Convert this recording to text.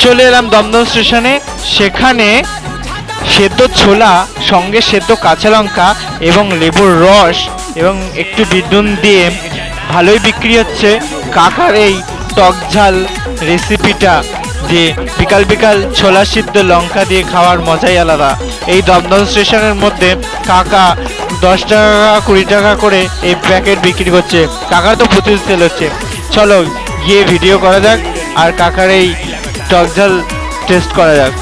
চলে এলাম দমদম স্টেশনে। সেখানে সেদ্ধ ছোলা সঙ্গে সেদ্ধ কাঁচা লঙ্কা এবং লেবুর রস এবং একটু বিদ্যুৎ দিয়ে ভালোই বিক্রি হচ্ছে কাকার এই টক ঝাল রেসিপিটা, যে বিকাল বিকাল ছোলা সিদ্ধ লঙ্কা দিয়ে খাওয়ার মজাই আলাদা। এই দমদম স্টেশনের মধ্যে কাকা 10 টাকা 20 টাকা করে এই প্যাকেট বিক্রি করছে। কাকার তো প্রচুর সেল হচ্ছে। চলো গিয়ে ভিডিও করা যাক আর কাকার এই টক ঝাল টেস্ট করা যাক।